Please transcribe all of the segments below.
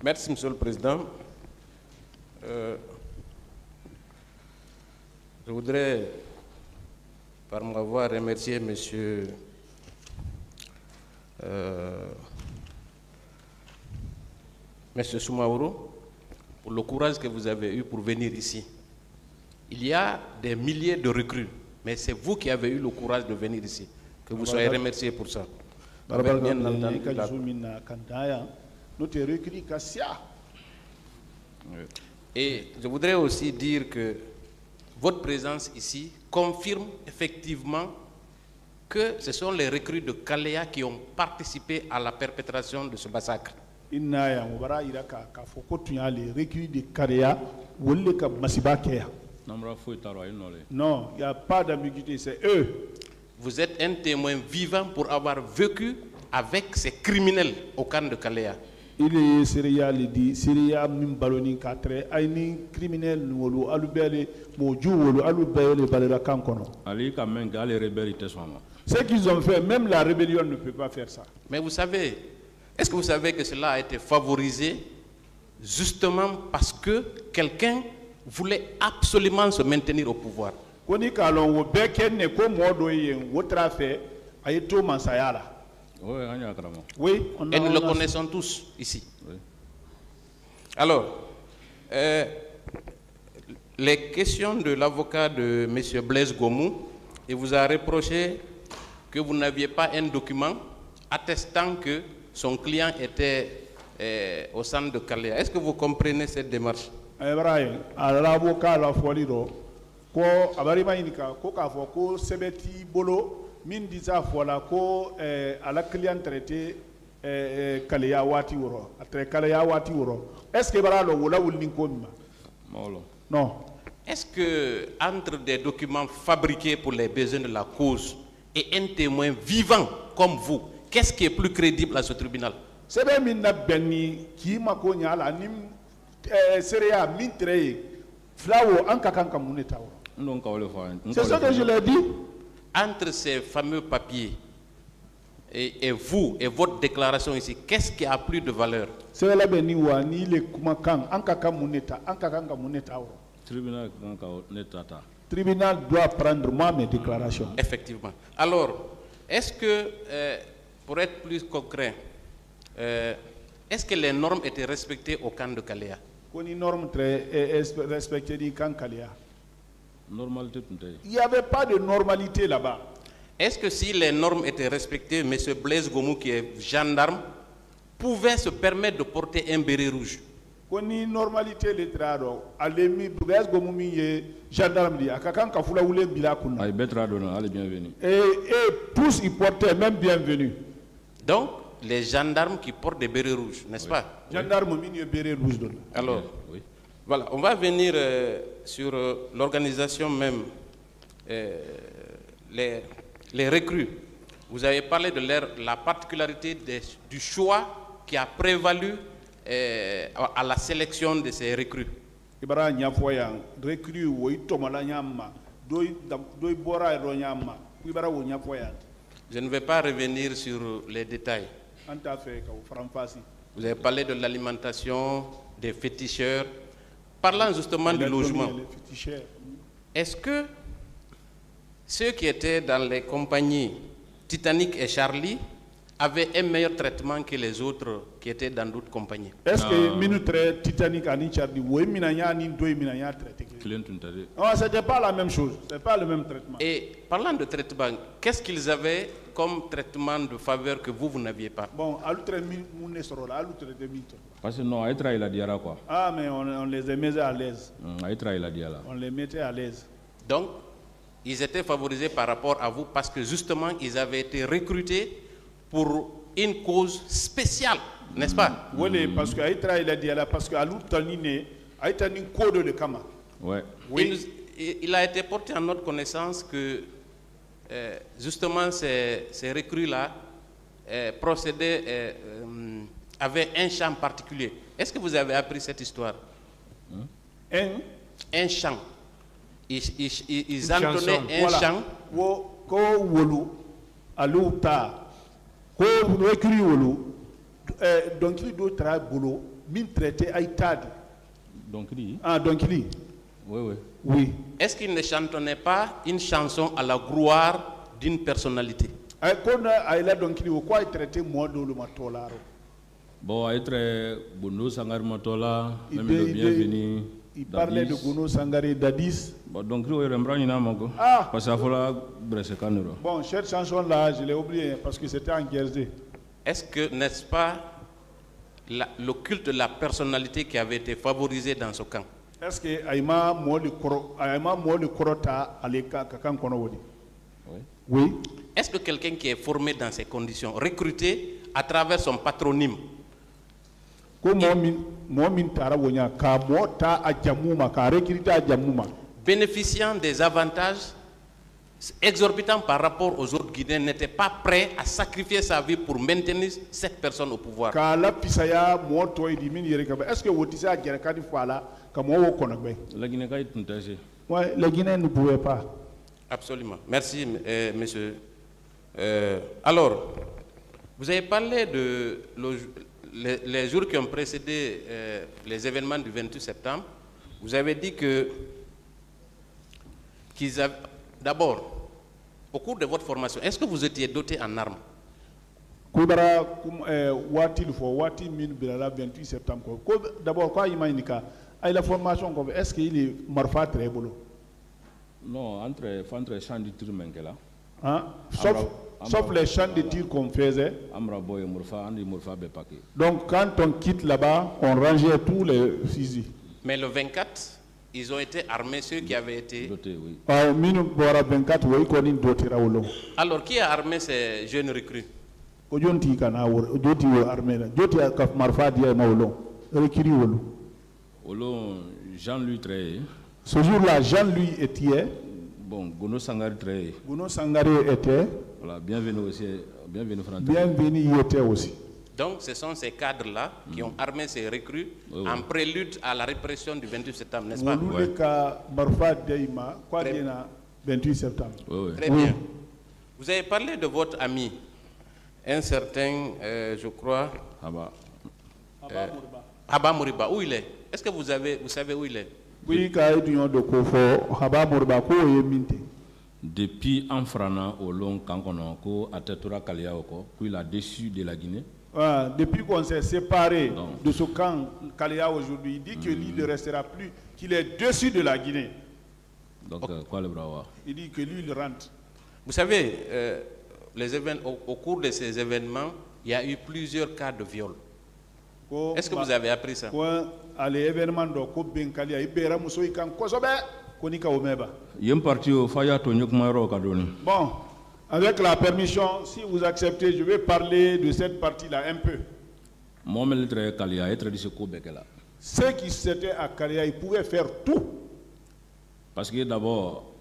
Merci, Monsieur le Président. Je voudrais, par ma voix, remercier Monsieur Soumaoro pour le courage que vous avez eu pour venir ici. Il y a des milliers de recrues, mais c'est vous qui avez eu le courage de venir ici. Que vous soyez remerciés pour ça. Avec bien entendu, et je voudrais aussi dire que votre présence ici confirme effectivement que ce sont les recrues de Kalea qui ont participé à la perpétration de ce massacre. Non, il n'y a pas d'ambiguïté, c'est eux. Vous êtes un témoin vivant pour avoir vécu avec ces criminels au camp de Kalea. Il est céréal dit Syria mimbaloni quatre aini criminel wolu alubele moju wolu alubele balera kankono. Ali quand même les rebelles étaient souvent. Ce qu'ils ont fait, même la rébellion ne peut pas faire ça. Mais vous savez, est-ce que vous savez que cela a été favorisé justement parce que quelqu'un voulait absolument se maintenir au pouvoir? Koni kalon wo bekenne ko modo yen wotra fait ayto mansayala. Oui, et nous le connaissons tous ici. Oui. Alors, les questions de l'avocat de M. Blaise Gomou, il vous a reproché que vous n'aviez pas un document attestant que son client était au centre de Kalea. Est-ce que vous comprenez cette démarche? L'avocat la folido ko abarima inika ko ka fo ko sebeti bolo min disa fola ko à la client traité Kalea wati woro après Kalea wati woro est-ce que bara lo wala wulin ko ma non est-ce que entre des documents fabriqués pour les besoins de la cause et un témoin vivant comme vous, qu'est-ce qui est plus crédible à ce tribunal? C'est bien min na benni ki mako nyala nim seria min tré flawo anka kanka muneta woro. C'est ce que je l'ai dit. Entre ces fameux papiers et vous et votre déclaration ici, qu'est-ce qui a plus de valeur? Tribunal doit prendre moi mes déclarations. Effectivement. Alors, est-ce que, pour être plus concret, est-ce que les normes étaient respectées au camp de Kalea? Les normes respectées du camp Kalea. Il n'y avait pas de normalité là-bas. Est-ce que si les normes étaient respectées, M. Blaise Gomou, qui est gendarme, pouvait se permettre de porter un béret rouge? Normalité les trado, alemi Blaise Gomou mi gendarme di akakan kafula wule bila kuna. Ay betrado na allez bienvenue. Et tous ils portaient même bienvenue. Donc les gendarmes qui portent des bérets rouges, n'est-ce pas? Gendarme mi béret rouge donne. Alors oui. Voilà, on va venir sur l'organisation même, les recrues. Vous avez parlé de la particularité du choix qui a prévalu à la sélection de ces recrues. Je ne vais pas revenir sur les détails. Vous avez parlé de l'alimentation, des féticheurs. Parlant justement du logement, est-ce que ceux qui étaient dans les compagnies Titanic et Charlie avaient un meilleur traitement que les autres qui étaient dans d'autres compagnies? Est-ce que Titanic et Charlie, c'était pas la même chose, c'est pas le même traitement. Et parlant de traitement, qu'est-ce qu'ils avaient comme traitement de faveur que vous n'aviez pas? Bon, parce que non, quoi. Ah, mais on les mettait à l'aise. On les mettait à l'aise. Donc, ils étaient favorisés par rapport à vous parce que justement, ils avaient été recrutés pour une cause spéciale, n'est-ce pas? Oui, parce que parce que code de Kama. Ouais. Oui. Il a été porté à notre connaissance que justement ces recrues-là avaient un champ particulier. Est-ce que vous avez appris cette histoire? Un chant. Ils entonnaient un chant. Donc il doit travailler boulot min traité Aïtad. Donc il Oui, oui. Oui. Est-ce qu'il ne chantonnait pas une chanson à la gloire d'une personnalité? Bon, être Bono Sangar Matola, même le bienvenu. Il parlait de Gono Sangaré Dadis. Bon, donc, il y a un parce que bon, cette chanson-là, je l'ai oubliée parce que c'était en Guernsey. Est-ce que, n'est-ce pas, le culte de la personnalité qui avait été favorisé dans ce camp? Est-ce que Aïma Moli Korota Aleka Kakan Konowodi? Oui. Est-ce que quelqu'un qui est formé dans ces conditions, recruté à travers son patronyme, bénéficiant des avantages exorbitants par rapport aux autres Guinéens, n'était pas prêt à sacrifier sa vie pour maintenir cette personne au pouvoir? Est-ce que vous disiez à Guérakadi Fala comme on connaît? La Guinée la Guinée ne pouvait pas. Absolument. Merci, monsieur. Alors, vous avez parlé de les jours qui ont précédé les événements du 28 septembre. Vous avez dit qu'ils avaient... D'abord, au cours de votre formation, est-ce que vous étiez doté en armes? D'abord, quoi il m'a indiqué? La formation, est-ce qu'il est marfa très beau? Non, entre champs de tir là. Sauf les champs de tir qu'on faisait. Donc quand on quitte là-bas, on rangeait tous les fusils. Mais le 24, ils ont été armés, ceux qui avaient été... Dotés, oui. Alors, qui a armé ces jeunes recrues? Jean-Louis Trey. Ce jour-là, Jean-Louis était. Bon, Gono Sangaré Trey. Gono Sangaré était. Voilà, bienvenue aussi. Bienvenue y était aussi. Donc, ce sont ces cadres-là qui ont armé ces recrues en prélude à la répression du 28 septembre, n'est-ce pas? Très bien. 28 septembre. Très bien. Vous avez parlé de votre ami, un certain, je crois, Haba Mouriba. Où il est? Est-ce que vous savez où il est? Oui, depuis Anfrana au long Kankono, à Tetura Kaliaoko, puis il a déçu de la Guinée. Depuis qu'on s'est séparé de ce camp Kalia aujourd'hui, il dit que lui ne restera plus, qu'il est dessus de la Guinée. Donc, quoi le bras? Il dit que lui, il rentre. Vous savez, au cours de ces événements, il y a eu plusieurs cas de viol. Est-ce que vous avez appris ça? Bon, avec la permission, si vous acceptez, je vais parler de cette partie-là un peu. Ceux qui étaient à Kalia, ils pouvaient faire tout. Parce que d'abord,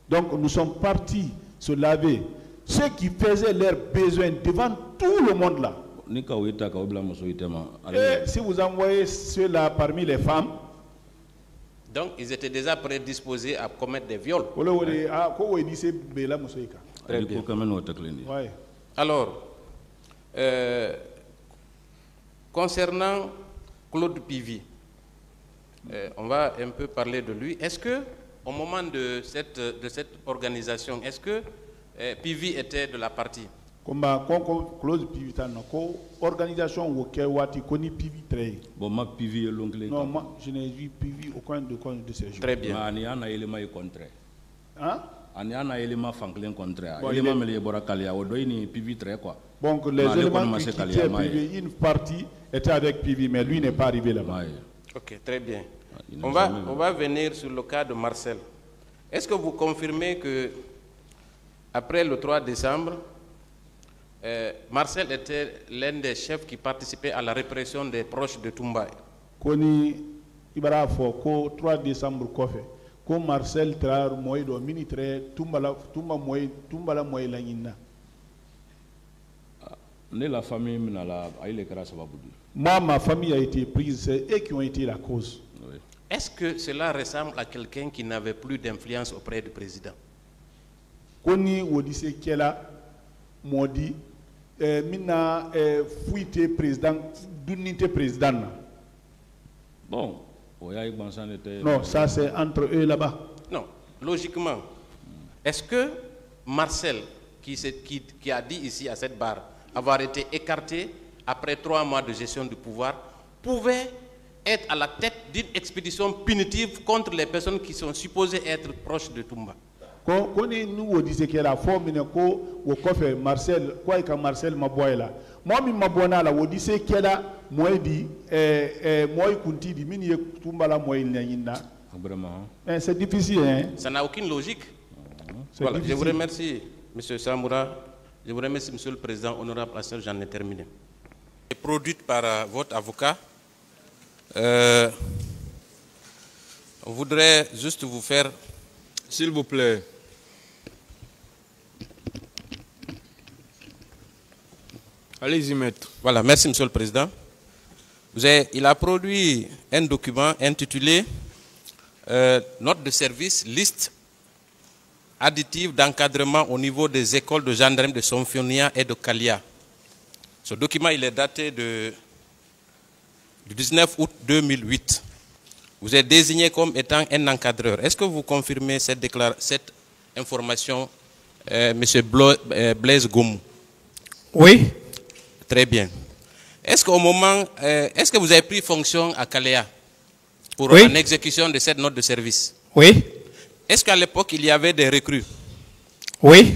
donc nous sommes partis se laver. Ceux qui faisaient leurs besoins devant tout le monde là. Et si vous envoyez ceux-là parmi les femmes, donc ils étaient déjà prédisposés à commettre des viols. Très bien. Alors, concernant Claude Pivy, on va un peu parler de lui. Est-ce que au moment de cette organisation, est-ce que Pivy était de la partie? Organisation bon, Pivy est l'oncle. Non, moi, je n'ai vu Pivy aucun de ces jours. Très bien. Hein? Donc les éléments qui quittaient Pivy, une partie était avec Pivy, mais lui n'est pas arrivé là-bas. Ok, très bien. On va venir sur le cas de Marcel. Est-ce que vous confirmez que après le 3 décembre, Marcel était l'un des chefs qui participait à la répression des proches de Toumba? Koni ibara fo ko 3 décembre kofe ko Marcel trar moy do ministre Toumba la moy la nyina. La famille moi, ma famille a été prise, c'est eux qui ont été la cause. Oui. Est-ce que cela ressemble à quelqu'un qui n'avait plus d'influence auprès du président? Koni wodise kela modi mina fuite président d'unité président. Bon, non, ça c'est entre eux là-bas. Non, logiquement, est-ce que Marcel, qui a dit ici à cette barre avoir été écarté après 3 mois de gestion du pouvoir, pouvait être à la tête d'une expédition punitive contre les personnes qui sont supposées être proches de Toumba? Quand nous disons que la forme est Marcel, quoi que Marcel Maboyla. Moi, je me dis que la moi dit, moi kunti di mini Toumba la moi Vraiment. C'est difficile, hein? Ça n'a aucune logique. Voilà, je vous remercie, M. Samoura. Je vous remercie, M. le Président, honorable assesseur, j'en ai terminé. Produite par votre avocat. On voudrait juste vous faire... S'il vous plaît. Allez-y, maître. Voilà, merci, M. le Président. Il a produit un document intitulé Note de service, liste additive d'encadrement au niveau des écoles de gendarmerie de Somfonia et de Kalia. Ce document, il est daté du 19 août 2008. Vous êtes désigné comme étant un encadreur. Est-ce que vous confirmez cette information, M. Blaise Gomou? Oui. Très bien. Est-ce que vous avez pris fonction à Kalia pour oui. en exécution de cette note de service? Oui. Est-ce qu'à l'époque, il y avait des recrues? Oui.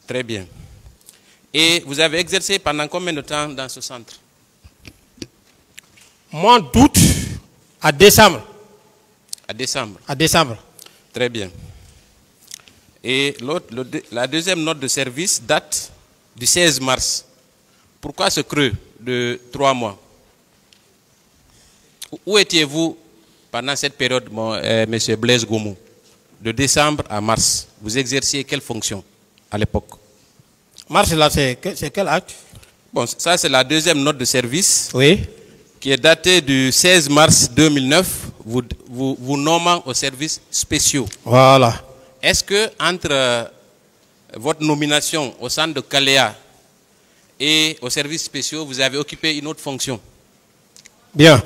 Très bien. Et vous avez exercé pendant combien de temps dans ce centre? Mois d'août à décembre. À décembre? À décembre. Très bien. Et la deuxième note de service date du 16 mars. Pourquoi ce creux de 3 mois? Où étiez-vous pendant cette période, M. Blaise Gomou? De décembre à mars, vous exerciez quelle fonction à l'époque? Mars, là, c'est quel acte? Bon, ça, c'est la deuxième note de service. Oui. Qui est datée du 16 mars 2009, vous nommant aux services spéciaux. Voilà. Est-ce que entre votre nomination au centre de Kaléa et aux services spéciaux, vous avez occupé une autre fonction? Bien.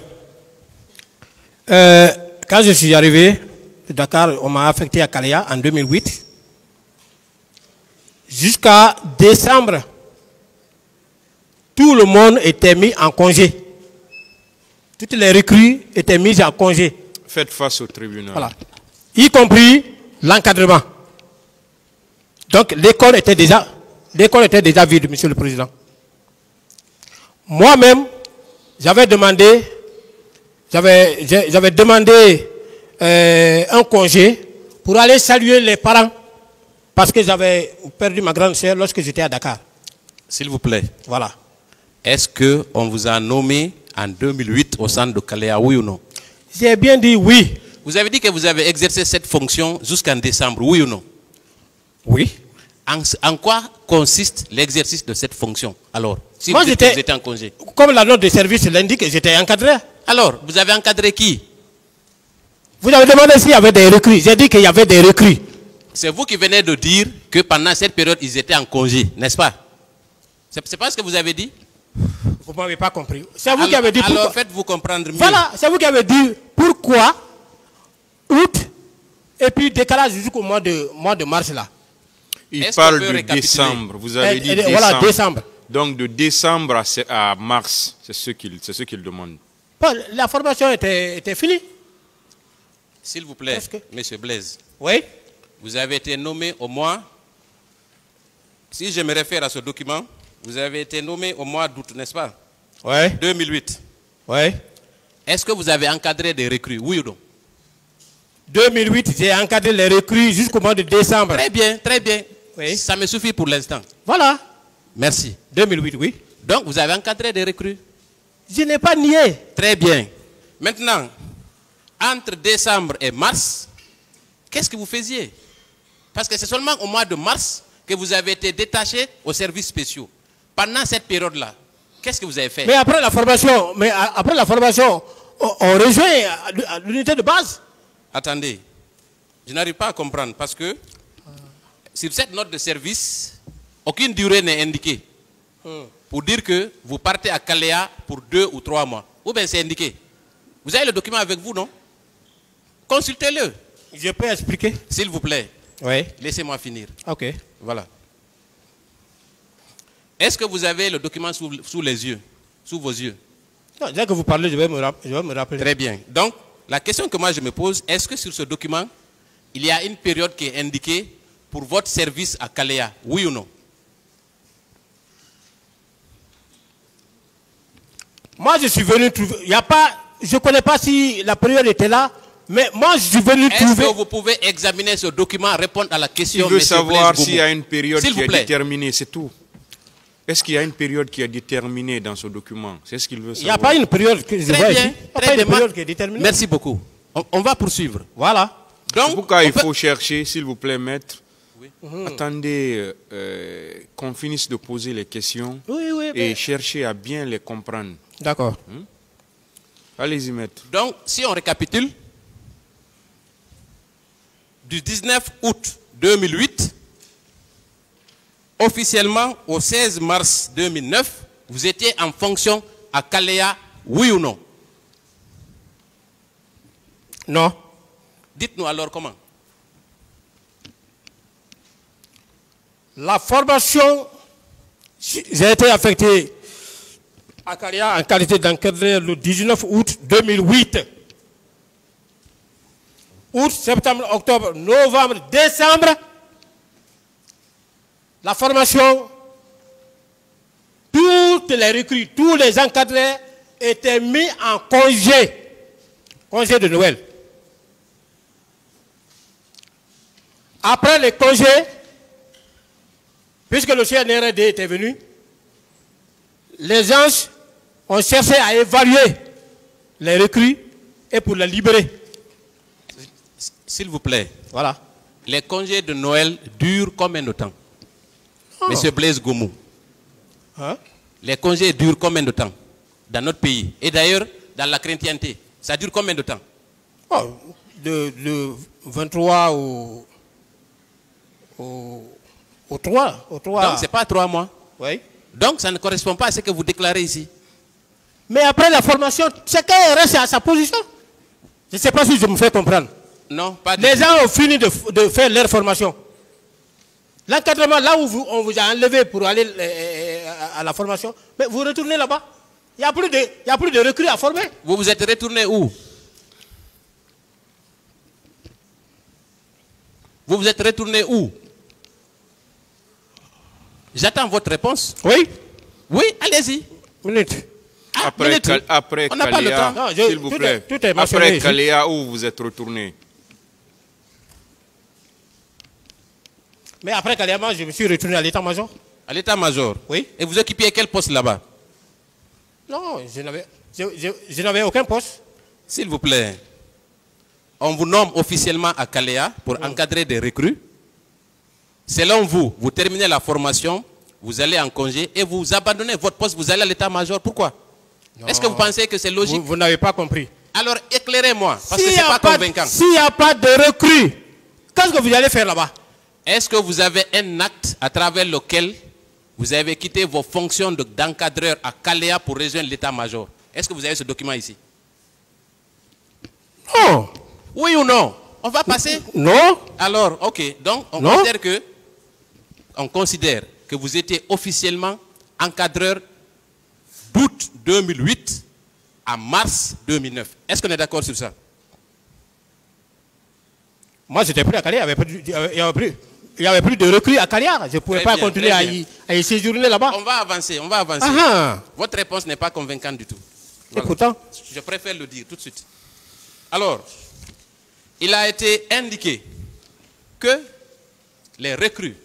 Quand je suis arrivé de Dakar, on m'a affecté à Kaléa en 2008. Jusqu'à décembre, tout le monde était mis en congé. Toutes les recrues étaient mises en congé. Faites face au tribunal. Voilà. Y compris l'encadrement. Donc l'école était déjà vide, Monsieur le Président. Moi-même, j'avais demandé un congé pour aller saluer les parents parce que j'avais perdu ma grande sœur lorsque j'étais à Dakar. S'il vous plaît. Voilà. Est-ce qu'on vous a nommé en 2008 au centre de Kaléa, oui ou non? J'ai bien dit oui. Vous avez dit que vous avez exercé cette fonction jusqu'en décembre, oui ou non? Oui. En quoi consiste l'exercice de cette fonction, alors? Si moi, vous étiez en congé. Comme la note de service l'indique, j'étais encadré. Alors, vous avez encadré qui? Vous avez demandé s'il y avait des recrues. J'ai dit qu'il y avait des recrues. C'est vous qui venez de dire que pendant cette période, ils étaient en congé, n'est-ce pas? C'est pas ce que vous avez dit? Vous ne m'avez pas compris. C'est vous qui avez dit pourquoi. Alors faites-vous comprendre mieux. Voilà, c'est vous qui avez dit pourquoi août et puis décalage jusqu'au mois de mars là. Il parle de décembre. Vous avez dit décembre. Voilà, décembre. Donc de décembre à mars, c'est ce qu'il demande. La formation était finie. S'il vous plaît, Monsieur Blaise. Oui. Vous avez été nommé au mois, si je me réfère à ce document, vous avez été nommé au mois d'août, n'est-ce pas? Oui. 2008. Oui. Est-ce que vous avez encadré des recrues, oui ou non? 2008, j'ai encadré les recrues jusqu'au mois de décembre. Très bien, très bien. Oui. Ça me suffit pour l'instant. Voilà. Merci. 2008, oui. Donc, vous avez encadré des recrues? Je n'ai pas nié. Très bien. Maintenant, entre décembre et mars, qu'est-ce que vous faisiez? Parce que c'est seulement au mois de mars que vous avez été détaché aux services spéciaux. Pendant cette période-là, qu'est-ce que vous avez fait? Mais après la formation, on rejoint l'unité de base. Attendez, je n'arrive pas à comprendre parce que sur cette note de service, aucune durée n'est indiquée. pour dire que vous partez à Kalea pour 2 ou 3 mois. Ou bien c'est indiqué. Vous avez le document avec vous, non? Consultez-le. Je peux expliquer? S'il vous plaît. Oui. Laissez-moi finir. Ok. Voilà. Est-ce que vous avez le document sous les yeux, sous vos yeux? Non, dès que vous parlez, je vais me rappeler. Très bien. Donc, la question que moi je me pose, est-ce que sur ce document, il y a une période qui est indiquée pour votre service à Kalea? Oui ou non? Moi, je suis venu trouver. Il y a pas. Je ne connais pas si la période était là, mais moi, je suis venu trouver. Est-ce que vous pouvez examiner ce document, répondre à la question? Il veut savoir s'il y a une période qui est déterminée, c'est tout. Est-ce qu'il y a une période qui est déterminée dans ce document? C'est ce qu'il veut savoir. Il n'y a pas une période que je vois ici. Très bien. Période qui est déterminée. Merci beaucoup. On va poursuivre. Voilà. Donc, pourquoi il faut chercher, s'il vous plaît, maître. Oui. Attendez qu'on finisse de poser les questions et chercher à bien les comprendre. D'accord. Allez-y, maître. Donc, si on récapitule, du 19 août 2008, officiellement au 16 mars 2009, vous étiez en fonction à Kalea, oui ou non? Non. Dites-nous alors comment. La formation, j'ai été affecté à Kalea en qualité d'encadreur le 19 août 2008. Août, septembre, octobre, novembre, décembre. La formation, toutes les recrues, tous les encadreurs étaient mis en congé de Noël. Après les congés, puisque le CNRD était venu, les gens ont cherché à évaluer les recrues et pour les libérer. S'il vous plaît. Voilà. Les congés de Noël durent combien de temps? Monsieur Blaise Goumou. Hein? Les congés durent combien de temps dans notre pays? Et d'ailleurs, dans la chrétienté, ça dure combien de temps? Oh, de 23 au 3. Donc, ce n'est pas 3 mois. Oui. Donc, ça ne correspond pas à ce que vous déclarez ici. Mais après la formation, chacun reste à sa position. Je ne sais pas si je me fais comprendre. Non, pas du Les tout. gens ont fini de faire leur formation. L'encadrement, là où on vous a enlevé pour aller à la formation, mais vous retournez là-bas. Il n'y a plus de recrues à former. Vous vous êtes retourné où? Vous vous êtes retourné où? J'attends votre réponse. Oui. Oui, allez-y. Minute. Après on n'a pas le temps. Kalea, s'il vous plaît. Tout est mentionné Après ici. Kalea, où vous êtes retourné? Mais après Kalea, je me suis retourné à l'état-major. À l'état-major? Oui. Et vous occupiez quel poste là-bas? Non, je n'avais aucun poste. S'il vous plaît, on vous nomme officiellement à Kalea pour encadrer des recrues. Selon vous, vous terminez la formation, vous allez en congé et vous abandonnez votre poste, vous allez à l'état-major. Pourquoi? Est-ce que vous pensez que c'est logique? Vous n'avez pas compris. Alors éclairez-moi, parce que ce n'est pas convaincant. S'il n'y a pas de recrues, qu'est-ce que vous allez faire là-bas? Est-ce que vous avez un acte à travers lequel vous avez quitté vos fonctions d'encadreur à Kalea pour rejoindre l'état-major? Est-ce que vous avez ce document ici? Non. Oui ou non? On va passer? Non. Alors, ok. Donc, on considère que vous étiez officiellement encadreur d'août 2008 à mars 2009. Est-ce qu'on est d'accord sur ça? Moi, j'étais pris à Kalea. Il n'y avait plus de recrues à Kalea. Je ne pouvais pas continuer à y séjourner là-bas. On va avancer, Votre réponse n'est pas convaincante du tout. Voilà. Et pourtant, je préfère le dire tout de suite. Alors, il a été indiqué que les recrues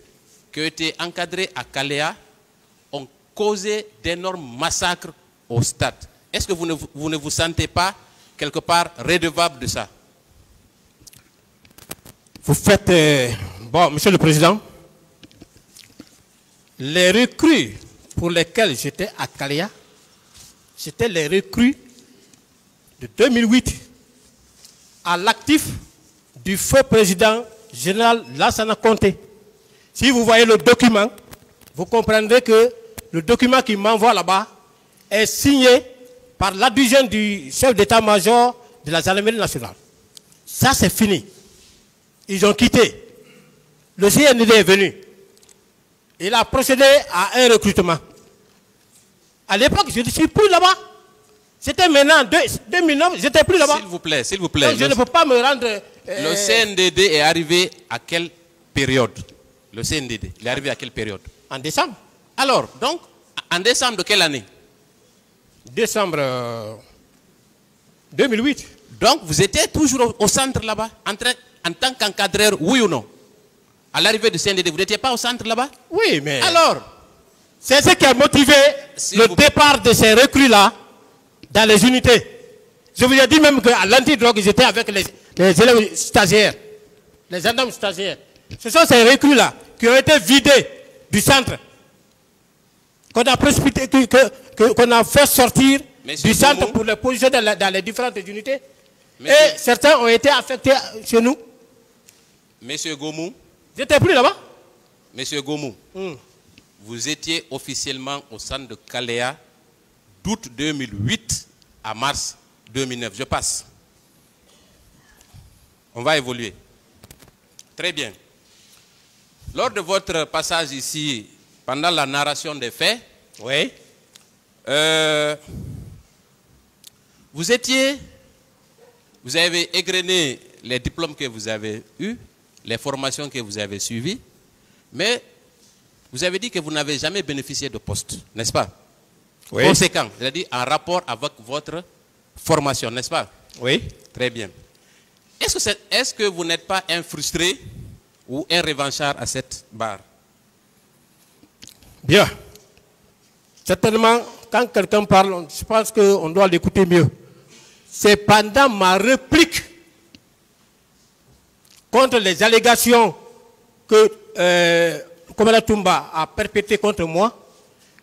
qui ont été encadrées à Kalea ont causé d'énormes massacres au stade. Est-ce que vous ne vous sentez pas quelque part redevable de ça? Vous faites... bon, Monsieur le Président, les recrues pour lesquelles j'étais à Kalea, c'était les recrues de 2008 à l'actif du feu président général Lassana Conté. Si vous voyez le document, vous comprendrez que le document qu'il m'envoie là-bas est signé par l'adjoint du chef d'état-major de la gendarmerie nationale. Ça, c'est fini. Ils ont quitté. Le CND est venu. Il a procédé à un recrutement. À l'époque, je ne suis plus là-bas. C'était maintenant 2009, je n'étais plus là-bas. S'il vous plaît, s'il vous plaît. Donc, je ne peux pas me rendre... Le CNDD est arrivé à quelle période? Le CNDD, il est arrivé à quelle période? En décembre. Alors, donc, en décembre de quelle année? Décembre 2008. Donc, vous étiez toujours au centre là-bas, en tant qu'encadreur, oui ou non? À l'arrivée du CNDD, vous n'étiez pas au centre là-bas? Oui, mais... Alors, c'est ce qui a motivé le départ de ces recrues-là dans les unités. Je vous ai dit même qu'à l'antidrogue, j'étais avec les élèves stagiaires, les gendarmes stagiaires. Ce sont ces recrues-là qui ont été vidés du centre, qu'on a précipité, qu'on a fait sortir du centre pour les positions dans les différentes unités. Et certains ont été affectés chez nous. Monsieur Gomou. J'étais plus là-bas. Monsieur Gomou, vous étiez officiellement au centre de Kaléa d'août 2008 à mars 2009. Je passe. On va évoluer. Très bien. Lors de votre passage ici, pendant la narration des faits, oui, vous avez égrené les diplômes que vous avez eus, les formations que vous avez suivies, mais vous avez dit que vous n'avez jamais bénéficié de poste, n'est-ce pas? Oui. Conséquent, c'est-à-dire en rapport avec votre formation, n'est-ce pas? Oui. Très bien. Est-ce que vous n'êtes pas un frustré ou un revanchard à cette barre? Bien. Certainement, quand quelqu'un parle, je pense qu'on doit l'écouter mieux. C'est pendant ma réplique contre les allégations que Komala Toumba a perpétrées contre moi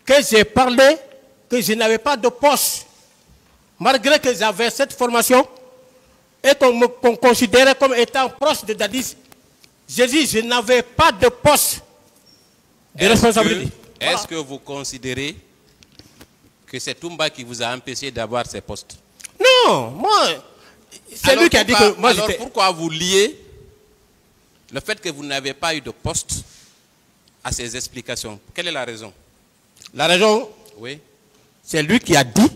que j'ai parlé que je n'avais pas de poste. Malgré que j'avais cette formation et qu'on me considérait comme étant proche de Dadis, j'ai dit je n'avais pas de poste de responsabilité. Est-ce que vous considérez que c'est Toumba qui vous a empêché d'avoir ces postes? Non, moi, c'est lui qui a dit que moi alors j'étais... pourquoi vous liez le fait que vous n'avez pas eu de poste à ces explications? Quelle est la raison? La raison, oui, c'est lui qui a dit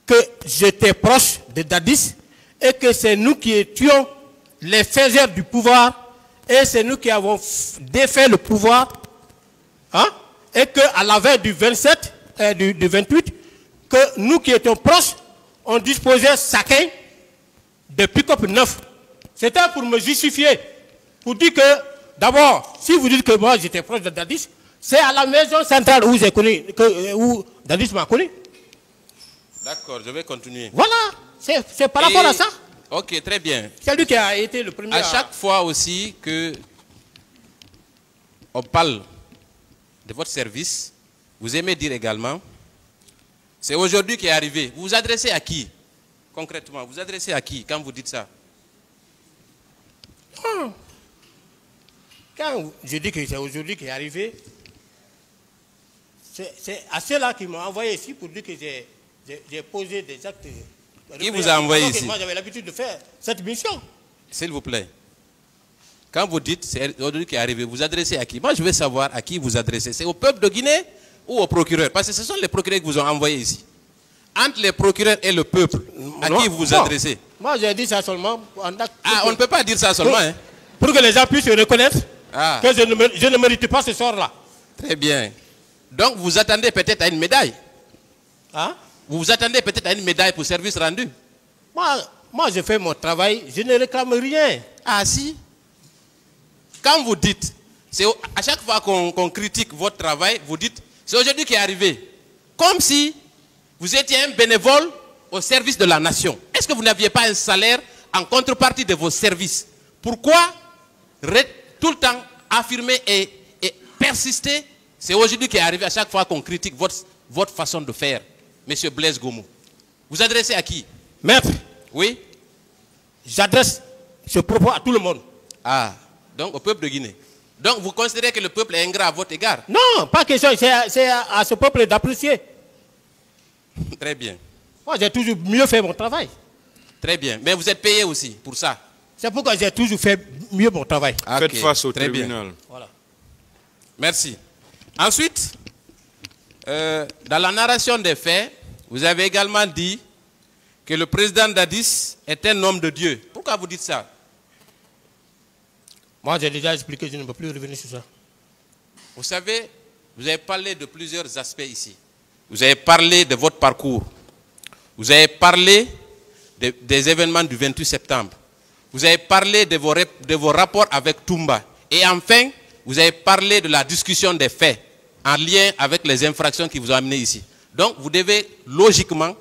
que j'étais proche de Dadis et que c'est nous qui étions les faiseurs du pouvoir et c'est nous qui avons défait le pouvoir, hein, et qu'à la veille du 27, du 28, que nous qui étions proches, on disposait chacun de pick-up neuf. C'était pour me justifier, pour dire que, d'abord, si vous dites que moi j'étais proche de Dadis, c'est à la maison centrale où j'ai connu, où Dadis m'a connu. d'accord, je vais continuer. Voilà, c'est par rapport à ça. Ok, très bien. C'est lui qui a été le premier. À chaque fois aussi que on parle de votre service, vous aimez dire également, c'est aujourd'hui qui est arrivé. Vous vous adressez à qui, concrètement? Vous vous adressez à qui quand vous dites ça? Quand je dis que c'est aujourd'hui qui est arrivé, c'est à ceux-là qui m'ont envoyé ici pour dire que j'ai posé des actes. Qui vous a envoyé ici? Moi, j'avais l'habitude de faire cette mission. S'il vous plaît. Quand vous dites c'est aujourd'hui qui est arrivé, vous adressez à qui? Moi, je veux savoir à qui vous adressez. C'est au peuple de Guinée ou au procureur? Parce que ce sont les procureurs qui vous ont envoyé ici. Entre les procureurs et le peuple, à qui vous vous adressez? Moi, j'ai dit ça seulement. On ne peut pas dire ça seulement. Hein? Pour que les gens puissent reconnaître que je ne mérite pas ce sort-là. Très bien. Donc, vous attendez peut-être à une médaille. Hein? Vous vous attendez peut-être à une médaille pour service rendu. Moi, je fais mon travail, je ne réclame rien. Ah si. Quand vous dites, c'est à chaque fois qu'on critique votre travail, vous dites, c'est aujourd'hui qui est arrivé. Comme si vous étiez un bénévole au service de la nation. Est-ce que vous n'aviez pas un salaire en contrepartie de vos services? Pourquoi tout le temps affirmer et persister? C'est aujourd'hui qui est arrivé à chaque fois qu'on critique votre façon de faire. Monsieur Blaise Gomou. Vous adressez à qui? Maître. Oui. J'adresse ce propos à tout le monde. Ah, donc au peuple de Guinée. Donc vous considérez que le peuple est ingrat à votre égard? Non, pas question, c'est à ce peuple d'apprécier. Très bien. Moi, j'ai toujours mieux fait mon travail. Très bien. Mais vous êtes payé aussi pour ça. C'est pourquoi j'ai toujours fait mieux mon travail. Faites face au très tribunal. Bien. Voilà. Merci. Ensuite, dans la narration des faits, vous avez également dit que le président Dadis est un homme de Dieu. Pourquoi vous dites ça? Moi, j'ai déjà expliqué, je ne peux plus revenir sur ça. Vous savez, vous avez parlé de plusieurs aspects ici. Vous avez parlé de votre parcours. Vous avez parlé des événements du 28 septembre. Vous avez parlé de vos rapports avec Toumba. Et enfin, vous avez parlé de la discussion des faits en lien avec les infractions qui vous ont amené ici. Donc, vous devez logiquement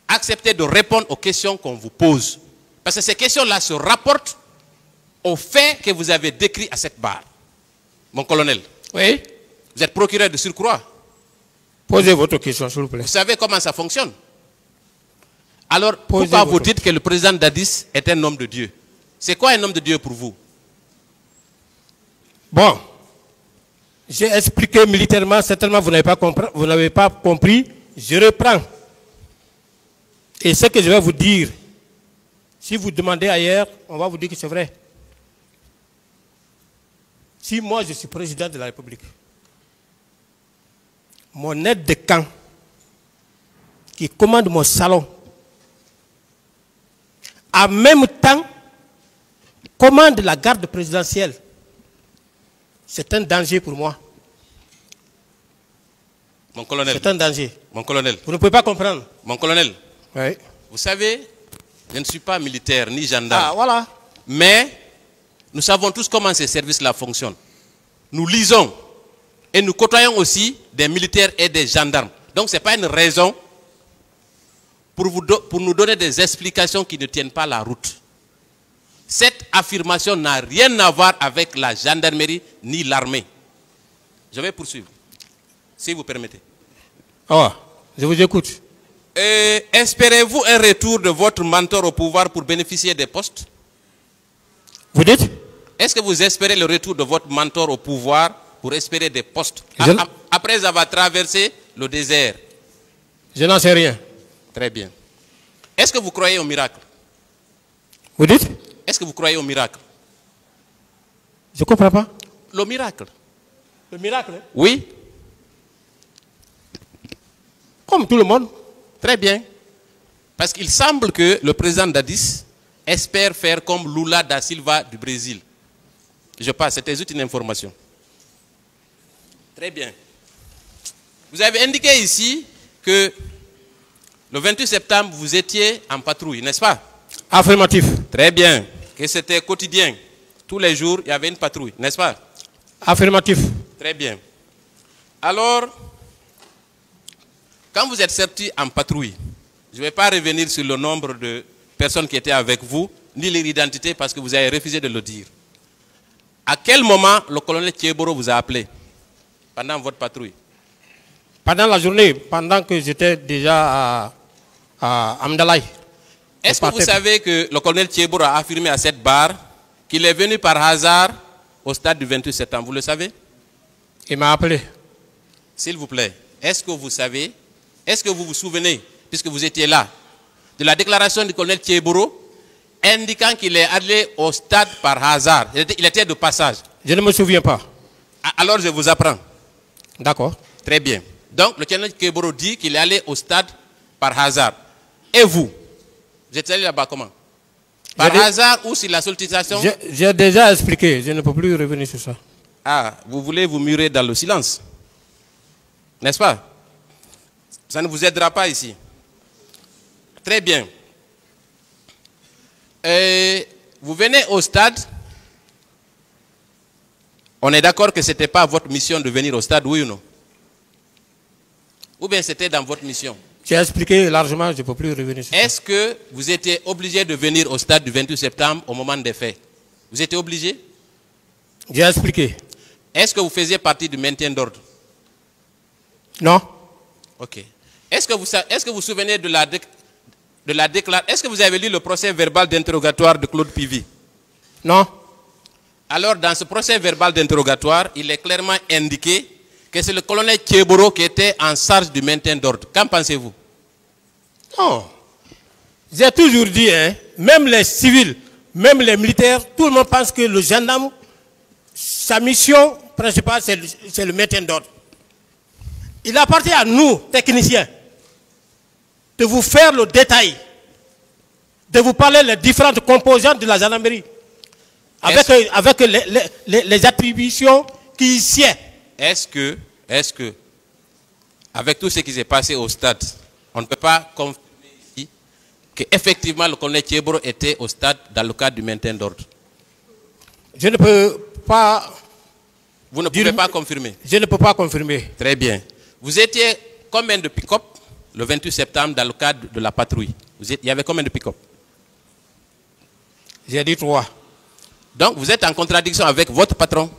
accepter de répondre aux questions qu'on vous pose. Parce que ces questions-là se rapportent aux faits que vous avez décrits à cette barre. Mon colonel. Oui. Vous êtes procureur de surcroît. Posez votre question, s'il vous plaît. Vous savez comment ça fonctionne? Alors, pourquoi vous dites que le président Dadis est un homme de Dieu? C'est quoi un homme de Dieu pour vous? Bon, j'ai expliqué militairement, certainement vous n'avez pas compris. Je reprends. Et ce que je vais vous dire, si vous demandez ailleurs, on va vous dire que c'est vrai. Si moi je suis président de la République, mon aide de camp qui commande mon salon, en même temps commande la garde présidentielle, c'est un danger pour moi. Mon colonel. C'est un danger. Mon colonel. Vous ne pouvez pas comprendre. Mon colonel. Oui. Vous savez, je ne suis pas militaire ni gendarme. Ah, voilà. Mais nous savons tous comment ces services-là fonctionnent. Nous lisons et nous côtoyons aussi des militaires et des gendarmes. Donc ce n'est pas une raison pour nous donner des explications qui ne tiennent pas la route. Cette affirmation n'a rien à voir avec la gendarmerie ni l'armée. Je vais poursuivre, si vous permettez. Ah, je vous écoute. Espérez-vous un retour de votre mentor au pouvoir pour bénéficier des postes? Vous dites? Est-ce que vous espérez le retour de votre mentor au pouvoir pour espérer des postes après avoir traversé le désert? Je n'en sais rien. Très bien. Est-ce que vous croyez au miracle? Vous dites? Est-ce que vous croyez au miracle? Je ne comprends pas. Le miracle. Le miracle? Oui. Comme tout le monde. Très bien. Parce qu'il semble que le président Dadis espère faire comme Lula da Silva du Brésil. Je passe, c'était juste une information. Très bien. Vous avez indiqué ici que le 28 septembre, vous étiez en patrouille, n'est-ce pas? Affirmatif. Très bien. Que c'était quotidien. Tous les jours, il y avait une patrouille, n'est-ce pas? Affirmatif. Très bien. Alors, quand vous êtes sorti en patrouille, je ne vais pas revenir sur le nombre de personnes qui étaient avec vous, ni leur identité, parce que vous avez refusé de le dire. À quel moment le colonel Thieboro vous a appelé pendant votre patrouille? Pendant la journée, pendant que j'étais déjà à Amdalaï. Est-ce que vous savez que le colonel Thieboro a affirmé à cette barre qu'il est venu par hasard au stade du 28 septembre? Vous le savez? Il m'a appelé. S'il vous plaît, est-ce que vous savez, est-ce que vous vous souvenez, puisque vous étiez là, de la déclaration du colonel Thieboro indiquant qu'il est allé au stade par hasard? Il était de passage. Je ne me souviens pas. Alors je vous apprends. D'accord. Très bien. Donc le colonel Thieboro dit qu'il est allé au stade par hasard. Et vous? Vous êtes allé là-bas comment? Par hasard ou sur la sollicitation? J'ai déjà expliqué, je ne peux plus revenir sur ça. Ah, vous voulez vous murer dans le silence? N'est-ce pas? Ça ne vous aidera pas ici. Très bien. Vous venez au stade. On est d'accord que ce n'était pas votre mission de venir au stade, oui ou non? Ou bien c'était dans votre mission? J'ai expliqué largement, je ne peux plus revenir sur ça. Est-ce que vous étiez obligé de venir au stade du 28 septembre au moment des faits? Vous étiez obligé? J'ai expliqué. Est-ce que vous faisiez partie du maintien d'ordre? Non. Ok. Est-ce que vous vous souvenez de la déclaration? Est-ce que vous avez lu le procès verbal d'interrogatoire de Claude Pivy? Non. Alors, dans ce procès verbal d'interrogatoire, il est clairement indiqué que c'est le colonel Tchéboro qui était en charge du maintien d'ordre. Qu'en pensez-vous? Non. J'ai toujours dit, hein, même les civils, même les militaires, tout le monde pense que le gendarme, sa mission principale, c'est le maintien d'ordre. Il appartient à nous, techniciens, de vous faire le détail, de vous parler les différentes composantes de la gendarmerie, avec les attributions qui y sied. Est-ce que, avec tout ce qui s'est passé au stade, on ne peut pas confirmer ici qu'effectivement le colonel Tchéboro était au stade dans le cadre du maintien d'ordre? Je ne peux pas... Vous ne pouvez pas confirmer? Je ne peux pas confirmer. Très bien. Vous étiez combien de pick-up le 28 septembre dans le cadre de la patrouille? Il y avait combien de pick-up? J'ai dit 3. Donc vous êtes en contradiction avec votre patron.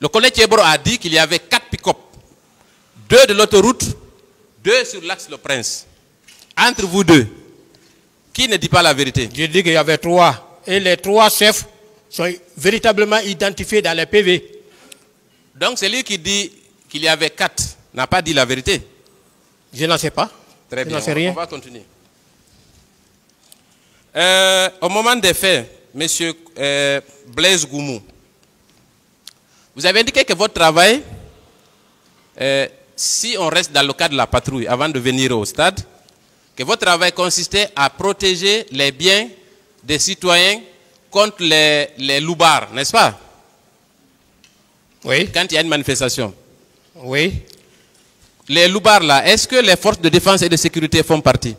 Le colonel Tchéboro a dit qu'il y avait 4 pick-up. 2 de l'autoroute, 2 sur l'axe Le Prince. Entre vous deux, qui ne dit pas la vérité? Je dis qu'il y avait 3. Et les 3 chefs sont véritablement identifiés dans les PV. Donc celui qui dit qu'il y avait 4 n'a pas dit la vérité? Je n'en sais pas. Très bien, je n'en sais rien. On va continuer. Au moment des faits, monsieur Blaise Goumou, vous avez indiqué que votre travail, si on reste dans le cadre de la patrouille avant de venir au stade, que votre travail consistait à protéger les biens des citoyens contre les loupards, n'est-ce pas? Oui. Quand il y a une manifestation. Oui. Les loupards là, est-ce que les forces de défense et de sécurité font partie?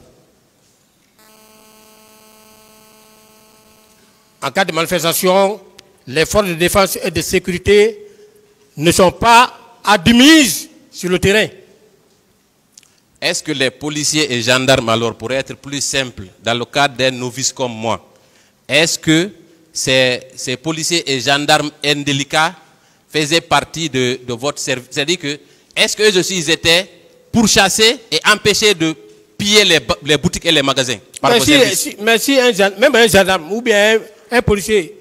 En cas de manifestation, les forces de défense et de sécurité ne sont pas admises sur le terrain. Est-ce que les policiers et gendarmes, alors, pour être plus simple, dans le cadre d'un novice comme moi, est-ce que ces policiers et gendarmes indélicats faisaient partie de votre service? C'est-à-dire que, est-ce qu'eux aussi, ils étaient pourchassés et empêchés de piller les boutiques et les magasins par vos services? Mais si même un gendarme ou bien un policier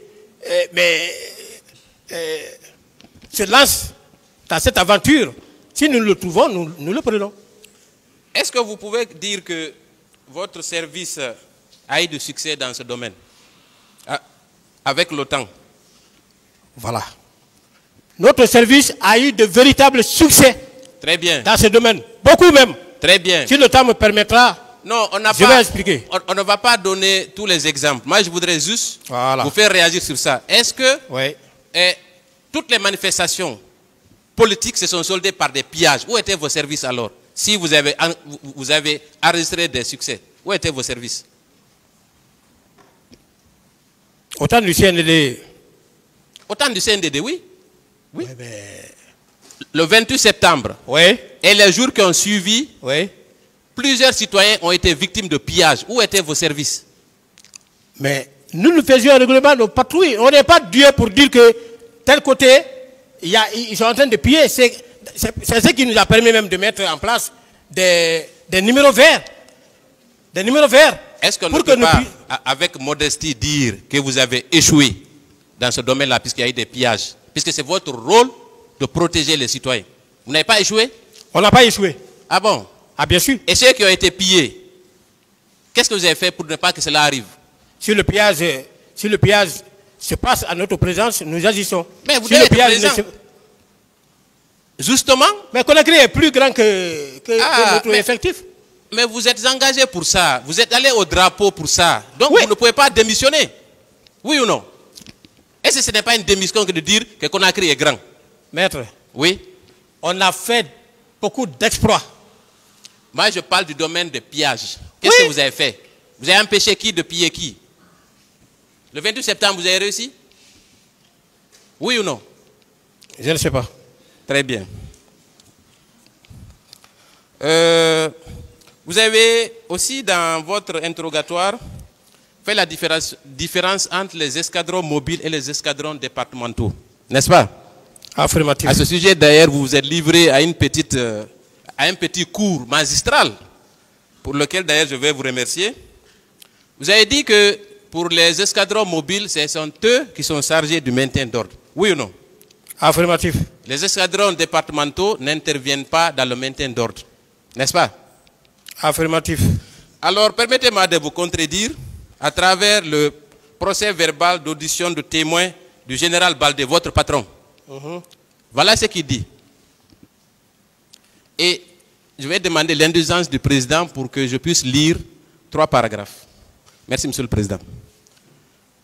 se lance dans cette aventure, si nous le trouvons, nous le prenons. Est-ce que vous pouvez dire que votre service a eu du succès dans ce domaine avec l'OTAN? Voilà. Notre service a eu de véritables succès. Très bien. Dans ce domaine. Beaucoup même. Très bien. Si le temps me permettra, non, je vais expliquer. On ne va pas donner tous les exemples. Moi, je voudrais juste vous faire réagir sur ça. Est-ce que toutes les manifestations politiques se sont soldées par des pillages? Où étaient vos services alors? Si vous avez enregistré des succès, où étaient vos services? Autant du CNDD. Autant du CNDD, oui. Oui. Le 28 septembre et les jours qui ont suivi, plusieurs citoyens ont été victimes de pillages. Où étaient vos services? Mais nous faisions un règlement de patrouille. On n'est pas Dieu pour dire que tel côté, ils sont en train de piller. C'est ce qui nous a permis même de mettre en place des numéros verts. Des numéros verts. Est-ce qu'on ne peut pas, avec modestie, dire que vous avez échoué dans ce domaine-là, puisqu'il y a eu des pillages? Puisque c'est votre rôle de protéger les citoyens. Vous n'avez pas échoué? On n'a pas échoué. Ah bon? Ah bien sûr. Et ceux qui ont été pillés, qu'est-ce que vous avez fait pour ne pas que cela arrive? Si le pillage se passe à notre présence, nous agissons. Mais vous devez être présent. Justement. Mais Conakry est plus grand que notre effectif. Mais vous êtes engagé pour ça. Vous êtes allé au drapeau pour ça. Donc vous ne pouvez pas démissionner. Oui ou non? Est-ce que ce n'est pas une démission que de dire que Conakry est grand? Maître. Oui. On a fait beaucoup d'exploits. Moi, je parle du domaine de pillage. Qu'est-ce que vous avez fait? Vous avez empêché qui de piller qui? Le 28 septembre, vous avez réussi? Oui ou non? Je ne sais pas. Très bien. Vous avez aussi, dans votre interrogatoire, fait la différence entre les escadrons mobiles et les escadrons départementaux. N'est-ce pas? Affirmatif. À ce sujet, d'ailleurs, vous vous êtes livré à un petit cours magistral, pour lequel, d'ailleurs, je vais vous remercier. Vous avez dit que pour les escadrons mobiles, ce sont eux qui sont chargés du maintien d'ordre. Oui ou non? Affirmatif. Les escadrons départementaux n'interviennent pas dans le maintien d'ordre. N'est-ce pas? Affirmatif. Alors, permettez-moi de vous contredire à travers le procès verbal d'audition de témoins du général Baldé, votre patron. Voilà ce qu'il dit. Et je vais demander l'indulgence du président pour que je puisse lire 3 paragraphes. Merci, Monsieur le Président.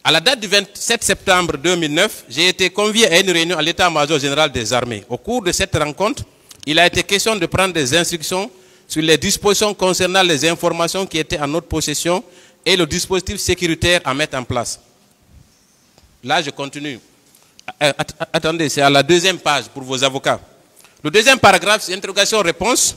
À la date du 27 septembre 2009, j'ai été convié à une réunion à l'état-major général des armées. Au cours de cette rencontre, il a été question de prendre des instructions sur les dispositions concernant les informations qui étaient en notre possession et le dispositif sécuritaire à mettre en place. Là, je continue. Attendez, c'est à la 2e page pour vos avocats. Le 2e paragraphe, c'est interrogation-réponse.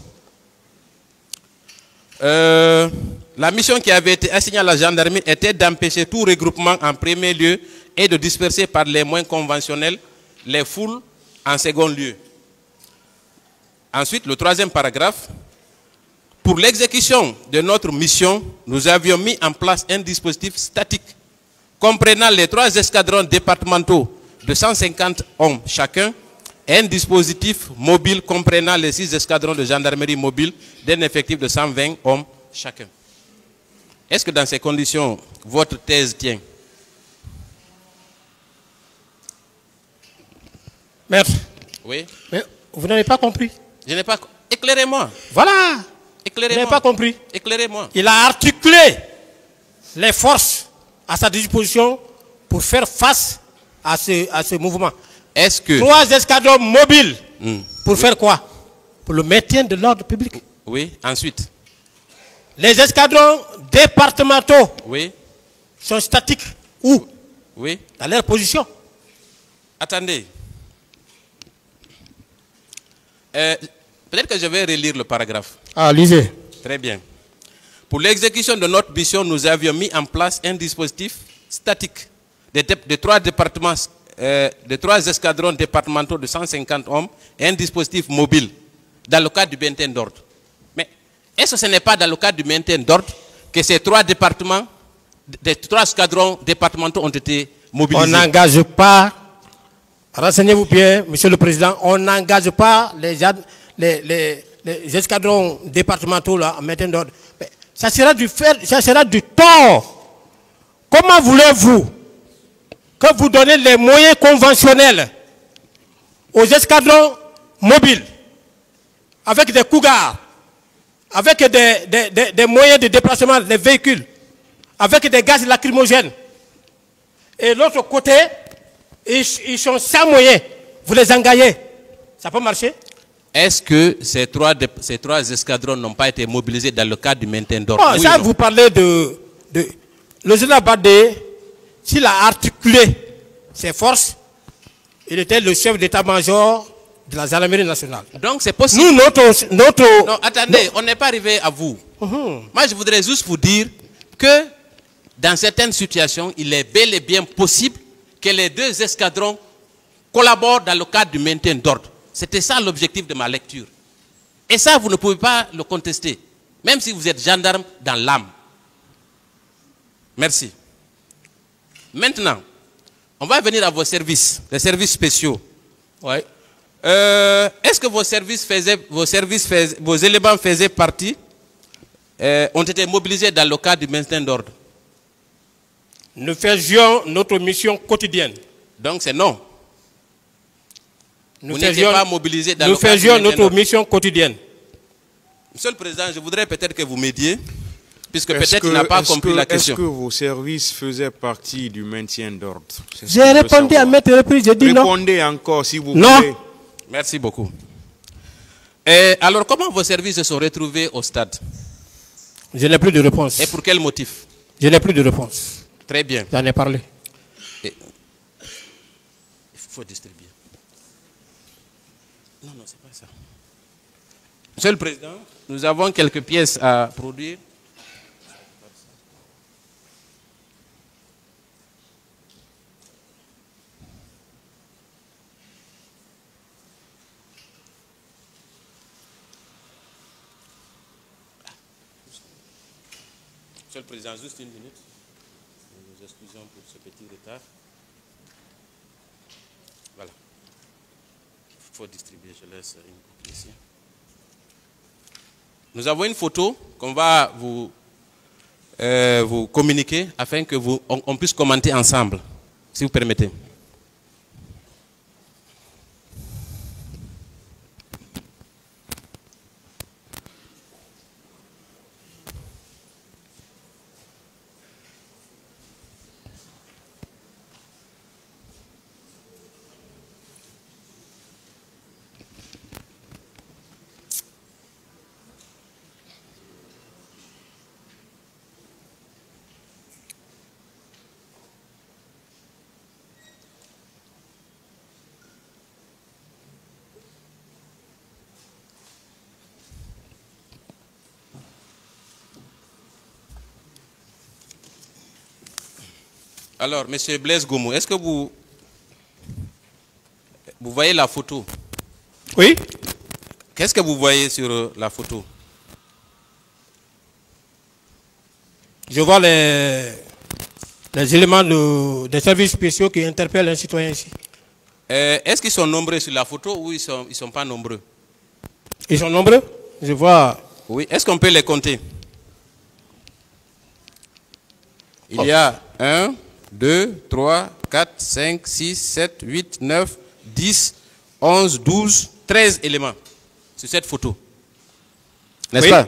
La mission qui avait été assignée à la gendarmerie était d'empêcher tout regroupement en premier lieu et de disperser par les moyens conventionnels les foules en second lieu. Ensuite, le 3e paragraphe. Pour l'exécution de notre mission, nous avions mis en place un dispositif statique comprenant les 3 escadrons départementaux de 150 hommes chacun et un dispositif mobile comprenant les 6 escadrons de gendarmerie mobile d'un effectif de 120 hommes chacun. Est-ce que dans ces conditions, votre thèse tient? Maître. Oui. Mais vous n'avez pas compris. Je n'ai pas... Éclairez-moi. Voilà. Éclairez-moi. Vous n'avez pas compris. Éclairez-moi. Il a articulé les forces à sa disposition pour faire face à ce mouvement. Est-ce que... 3 escadrons mobiles. Pour faire quoi? Pour le maintien de l'ordre public. Oui. Ensuite. Les escadrons départementaux sont statiques. Où? Oui. Dans leur position. Attendez. Peut-être que je vais relire le paragraphe. Ah, lisez. Très bien. Pour l'exécution de notre mission, nous avions mis en place un dispositif statique de 3 départements, de 3 escadrons départementaux de 150 hommes et un dispositif mobile dans le cadre du maintien d'ordre. Mais est-ce que ce n'est pas dans le cadre du maintien d'ordre que ces 3 départements, des 3 escadrons départementaux ont été mobilisés? On n'engage pas, renseignez-vous bien, Monsieur le Président, on n'engage pas les escadrons départementaux là, en maintien d'ordre. Ça sera du tort. Comment voulez-vous que vous donnez les moyens conventionnels aux escadrons mobiles, avec des cougars, avec des moyens de déplacement des véhicules, avec des gaz lacrymogènes, et l'autre côté, ils sont sans moyens, vous les engagez, ça peut marcher? Est-ce que ces 3 escadrons n'ont pas été mobilisés dans le cadre du maintien d'ordre? Oui, ça, vous parlez de le général Baldé, s'il a articulé ses forces, il était le chef d'état-major de la gendarmerie nationale. Donc c'est possible. Nous, notre... Non, attendez, on n'est pas arrivé à vous. Moi, je voudrais juste vous dire que dans certaines situations, il est bel et bien possible que les 2 escadrons collaborent dans le cadre du maintien d'ordre. C'était ça l'objectif de ma lecture. Et ça, vous ne pouvez pas le contester, même si vous êtes gendarme dans l'âme. Merci. Maintenant, on va venir à vos services, les services spéciaux. Ouais. Est-ce que vos éléments faisaient partie, ont été mobilisés dans le cadre du maintien d'ordre? Nous faisions notre mission quotidienne. Donc c'est non. Nous Vous n'étiez pas mobilisés dans le cadre du faisions maintien notre d'ordre. mission quotidienne. Monsieur le Président, je voudrais peut-être que vous m'aidiez, puisque peut-être il n'a pas compris la question. Est-ce que vos services faisaient partie du maintien d'ordre? J'ai répondu à maintes reprises, j'ai dit non. Répondez encore si vous Non. voulez. Merci beaucoup. Et alors, comment vos services se sont retrouvés au stade? Je n'ai plus de réponse. Et pour quel motif? Je n'ai plus de réponse. Très bien. J'en ai parlé. Il faut distribuer. Non, c'est pas ça. Monsieur le Président, nous avons quelques pièces à produire. Monsieur le Président, juste une minute. excusons pour ce petit retard. Voilà. Il faut distribuer, je laisse une copie ici. Nous avons une photo qu'on va vous communiquer afin que on puisse commenter ensemble, si vous permettez. Alors, M. Blaise Goumou, est-ce que vous voyez la photo? Oui. Qu'est-ce que vous voyez sur la photo? Je vois les éléments des services spéciaux qui interpellent un citoyen ici. Est-ce qu'ils sont nombreux sur la photo ou ils sont pas nombreux? Ils sont nombreux? Je vois. Oui. Est-ce qu'on peut les compter? Il y a 1, 2, 3, 4, 5, 6, 7, 8, 9, 10, 11, 12, 13 éléments sur cette photo. N'est-ce pas?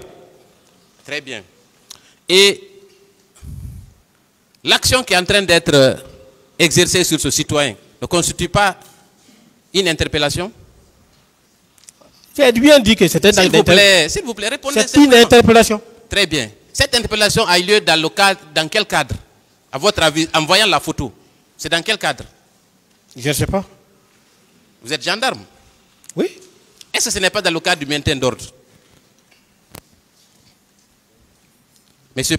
Très bien. Et l'action qui est en train d'être exercée sur ce citoyen ne constitue pas une interpellation? J'ai bien dit que c'était S'il vous plaît, répondez. C'est une interpellation. Très bien. Cette interpellation a eu lieu dans quel cadre? À votre avis, en voyant la photo, c'est dans quel cadre? Je ne sais pas. Vous êtes gendarme? Oui. Est-ce que ce n'est pas dans le cadre du maintien d'ordre? Monsieur...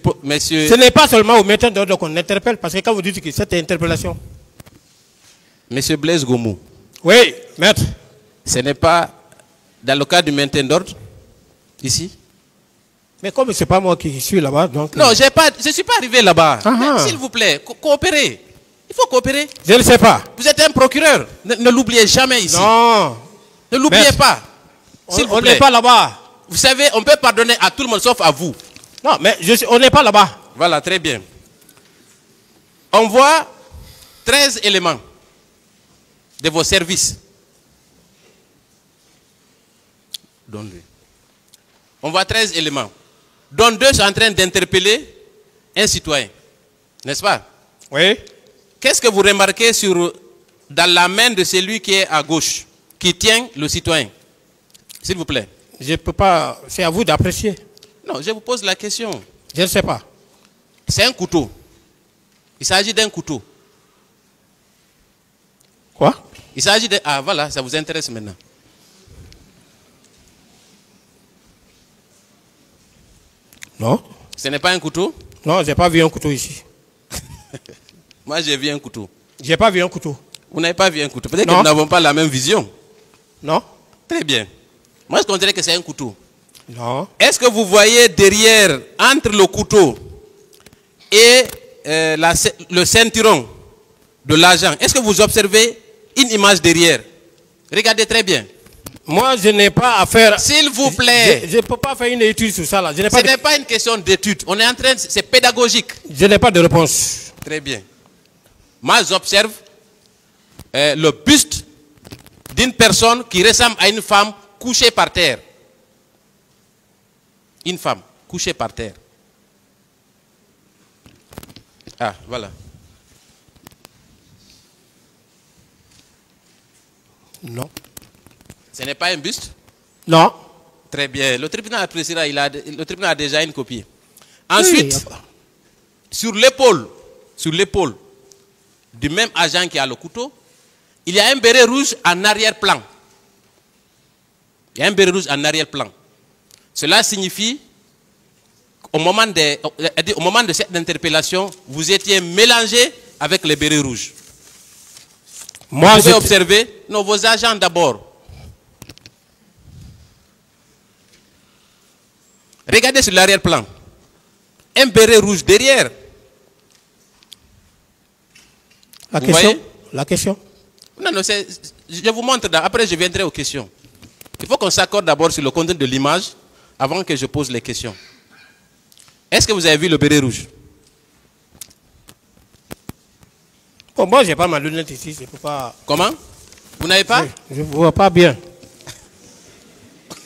Ce n'est pas seulement au maintien d'ordre qu'on interpelle, parce que quand vous dites que c'est une interpellation. Monsieur Blaise Goumou. Oui, maître. Ce n'est pas dans le cadre du maintien d'ordre, ici? Mais comme ce n'est pas moi qui suis là-bas, donc... Non, je ne suis pas arrivé là-bas. S'il vous plaît, coopérez. Il faut coopérer. Je ne sais pas. Vous êtes un procureur. Ne l'oubliez jamais ici. Non. Ne l'oubliez pas. On n'est pas là-bas. Vous savez, on peut pardonner à tout le monde sauf à vous. Non, mais on n'est pas là-bas. Voilà, très bien. On voit 13 éléments de vos services. Donne-lui. On voit 13 éléments, dont 2 sont en train d'interpeller un citoyen. N'est-ce pas? Oui. Qu'est-ce que vous remarquez dans la main de celui qui est à gauche, qui tient le citoyen? S'il vous plaît. Je ne peux pas. C'est à vous d'apprécier. Non, je vous pose la question. Je ne sais pas. C'est un couteau. Il s'agit d'un couteau. Quoi? Il s'agit de... Ah, voilà, ça vous intéresse maintenant. Non. Ce n'est pas un couteau? Non, je n'ai pas vu un couteau ici. Moi, j'ai vu un couteau. Je n'ai pas vu un couteau. Vous n'avez pas vu un couteau? Peut-être que nous n'avons pas la même vision. Non. Très bien. Moi, je considère que c'est un couteau. Non. Est-ce que vous voyez derrière, entre le couteau et le ceinturon de l'agent, est-ce que vous observez une image derrière? Regardez très bien. Moi, je n'ai pas à faire... S'il vous plaît. Je ne peux pas faire une étude sur ça. Là. Ce n'est pas une question d'étude. On est en train de... C'est pédagogique. Je n'ai pas de réponse. Très bien. Moi, j'observe le buste d'une personne qui ressemble à une femme couchée par terre. Une femme couchée par terre. Ah, voilà. Non. Ce n'est pas un buste? Non. Très bien. Le tribunal appréciera, le tribunal a déjà une copie. Ensuite, oui, sur l'épaule du même agent qui a le couteau, il y a un béret rouge en arrière-plan. Il y a un béret rouge en arrière-plan. Cela signifie qu'au moment de cette interpellation, vous étiez mélangé avec les bérets rouges. Moi, vous pouvez observer, non, vos agents d'abord. Regardez sur l'arrière-plan. Un béret rouge derrière. La Vous question, voyez? la question. Non, non, je vous montre, après je viendrai aux questions. Il faut qu'on s'accorde d'abord sur le contenu de l'image avant que je pose les questions. Est-ce que vous avez vu le béret rouge? Bon, moi, je n'ai pas ma lunette ici, je ne peux pas... Comment? Vous n'avez pas? Je ne vois pas bien.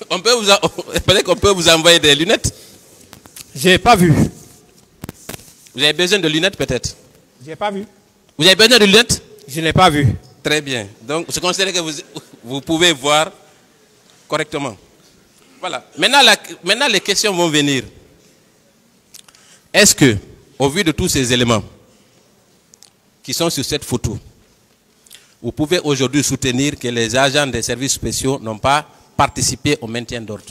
Peut-être qu'on peut vous envoyer des lunettes. Je n'ai pas vu. Vous avez besoin de lunettes peut-être? Je n'ai pas vu. Vous avez besoin de lunettes? Je n'ai pas vu. Très bien. Donc, je considère que vous pouvez voir correctement. Voilà. Maintenant, les questions vont venir. Est-ce que, au vu de tous ces éléments qui sont sur cette photo, vous pouvez aujourd'hui soutenir que les agents des services spéciaux n'ont pas participé au maintien d'ordre?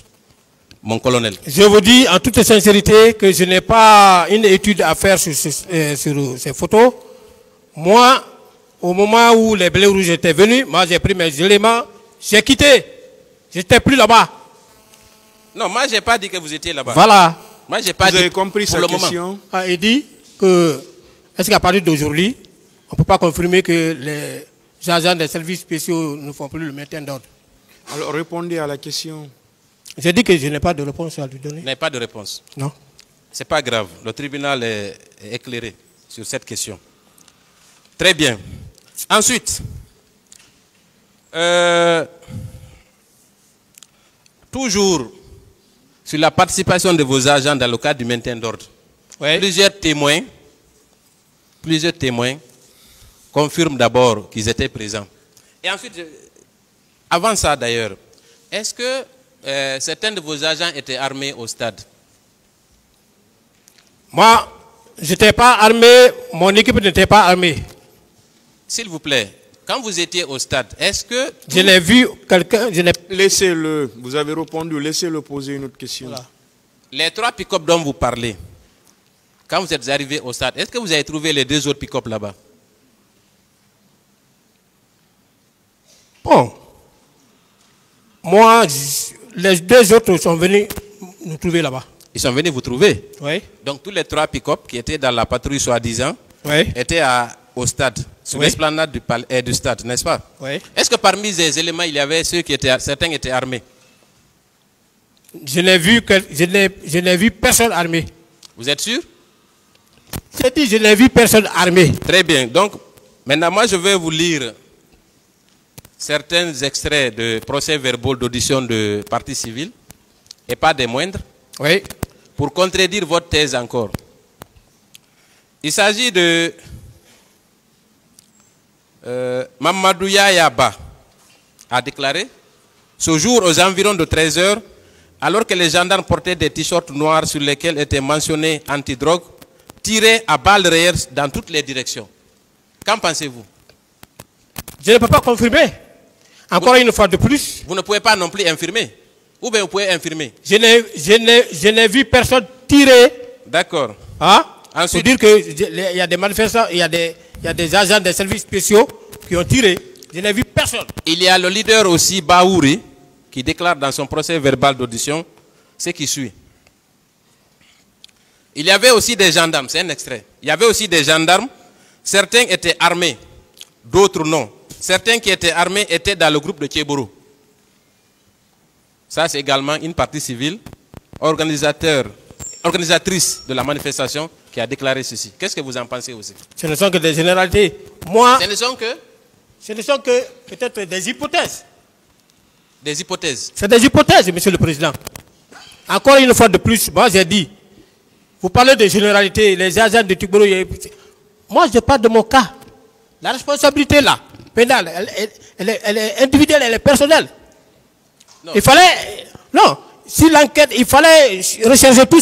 Mon colonel. Je vous dis en toute sincérité que je n'ai pas une étude à faire sur ces photos. Moi, au moment où les blés rouges étaient venus, moi j'ai pris mes éléments, j'ai quitté. Je n'étais plus là-bas. Non, moi je n'ai pas dit que vous étiez là-bas. Voilà. Moi j'ai pas Vous dit avez compris pour sa le question? moment. Ah, il dit que, est-ce qu'à partir d'aujourd'hui, on ne peut pas confirmer que les agents des services spéciaux ne font plus le maintien d'ordre? Alors répondez à la question. J'ai dit que je n'ai pas de réponse à lui donner. Vous n'avez pas de réponse. Non. Ce n'est pas grave. Le tribunal est éclairé sur cette question. Très bien. Ensuite, toujours sur la participation de vos agents dans le cadre du maintien d'ordre. Oui. Plusieurs témoins confirment d'abord qu'ils étaient présents. Et ensuite, avant ça d'ailleurs, est-ce que certains de vos agents étaient armés au stade? Moi, je n'étais pas armé, mon équipe n'était pas armée. S'il vous plaît, quand vous étiez au stade, est-ce que... Je n'ai vu quelqu'un, Laissez-le, vous avez répondu, laissez-le poser une autre question. Voilà. Les 3 pick-up dont vous parlez, quand vous êtes arrivé au stade, est-ce que vous avez trouvé les 2 autres pick-up là-bas? Bon. Moi, les 2 autres sont venus nous trouver là-bas. Ils sont venus vous trouver? Oui. Donc tous les 3 pick-up qui étaient dans la patrouille soi-disant Oui. étaient au stade, sur Oui. l'esplanade du stade, n'est-ce pas? Oui. Est-ce que parmi ces éléments, il y avait certains étaient armés? Je n'ai vu personne armé. Vous êtes sûr? J'ai dit, je n'ai vu personne armé. Très bien. Donc, maintenant, moi, je vais vous lire certains extraits de procès-verbaux d'audition de partie civile, et pas des moindres, Oui. pour contredire votre thèse encore. Il s'agit de Mamadou Yayaba a déclaré, ce jour aux environs de 13 h, alors que les gendarmes portaient des t-shirts noirs sur lesquels était mentionné antidrogue, tiraient à balles réelles dans toutes les directions. Qu'en pensez-vous? Je ne peux pas confirmer. Encore une fois de plus. Vous ne pouvez pas non plus infirmer. Ou bien vous pouvez infirmer. Je n'ai vu personne tirer. D'accord. Hein? Ensuite, Pour dire qu'il y a des manifestants, il y a des agents des services spéciaux qui ont tiré. Je n'ai vu personne. il y a le leader aussi, Baouri, qui déclare dans son procès verbal d'audition ce qui suit. Il y avait aussi des gendarmes, c'est un extrait. Il y avait aussi des gendarmes, certains étaient armés, d'autres non. Certains qui étaient armés étaient dans le groupe de Tchéboro. Ça, c'est également une partie civile, organisatrice de la manifestation, qui a déclaré ceci. Qu'est-ce que vous en pensez aussi? Ce ne sont que des généralités. Moi, Ce ne sont que ce ne sont que peut-être des hypothèses. des hypothèses. C'est des hypothèses, Monsieur le Président. Encore une fois de plus, moi j'ai dit, vous parlez de généralité, les agents de Tchéboro. Moi, je parle de mon cas. La responsabilité là, pénale, elle est individuelle, elle est personnelle. Non. Il fallait, non, si l'enquête, il fallait rechercher tous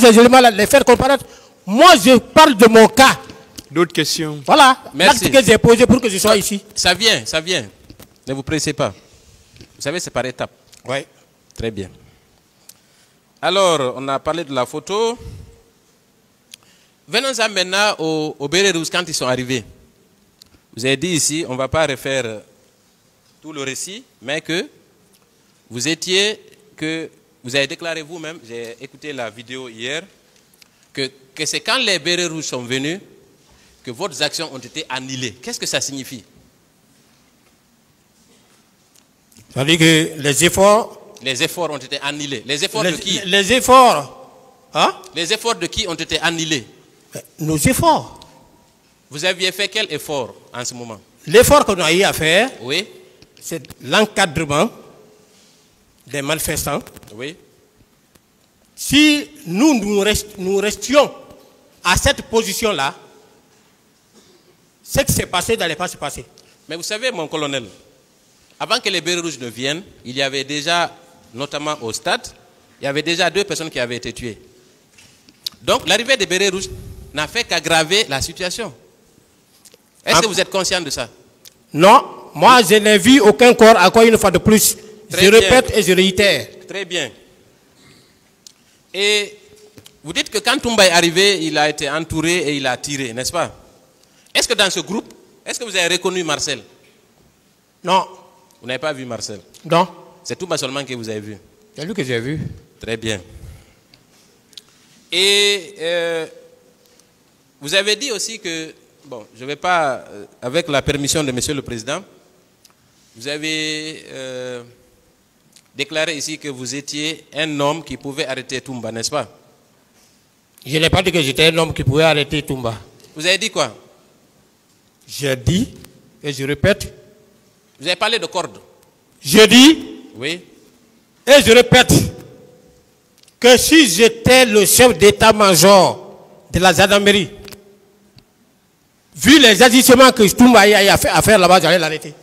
ces éléments-là, les faire comparaître. Moi, je parle de mon cas. D'autres questions? Voilà, Merci. l'acte que j'ai posé pour que je sois ici. Ça vient, ça vient. Ne vous pressez pas. Vous savez, c'est par étapes. Oui. Très bien. Alors, on a parlé de la photo. Venons-en maintenant aux bérets rouges quand ils sont arrivés. Vous avez dit ici, on ne va pas refaire tout le récit, mais que vous avez déclaré vous-même, j'ai écouté la vidéo hier, que c'est quand les bérets rouges sont venus que vos actions ont été annulées. Qu'est-ce que ça signifie? Ça veut dire que les efforts... Les efforts ont été annulés. Les efforts de qui? Les efforts... Hein? Les efforts de qui ont été annulés? Nos efforts. Vous aviez fait quel effort en ce moment? L'effort qu'on a eu à faire, oui, c'est l'encadrement des manifestants. Oui. Si nous restions à cette position-là, ce qui s'est passé n'allait pas se passer. Mais vous savez, mon colonel, avant que les bérets rouges ne viennent, il y avait déjà, notamment au stade, il y avait déjà 2 personnes qui avaient été tuées. Donc l'arrivée des bérets rouges n'a fait qu'aggraver la situation. Est-ce que vous êtes conscient de ça? Non, moi je n'ai vu aucun corps, encore une fois de plus. Je répète et je réitère. Très bien. Et vous dites que quand Toumba est arrivé, il a été entouré et il a tiré, n'est-ce pas? Est-ce que dans ce groupe, est-ce que vous avez reconnu Marcel? Non. Vous n'avez pas vu Marcel? Non. C'est Toumba seulement que vous avez vu? C'est lui que j'ai vu. Très bien. Et vous avez dit aussi que, bon, je ne vais pas, avec la permission de Monsieur le Président, vous avez déclaré ici que vous étiez un homme qui pouvait arrêter Toumba, n'est-ce pas? Je n'ai pas dit que j'étais un homme qui pouvait arrêter Toumba. Vous avez dit quoi? J'ai dit, et je répète. Vous avez parlé de corde. Je dis, oui, et je répète, que si j'étais le chef d'état-major de la gendarmerie, vu les agissements que Toumba a fait à faire là-bas, j'allais l'arrêter.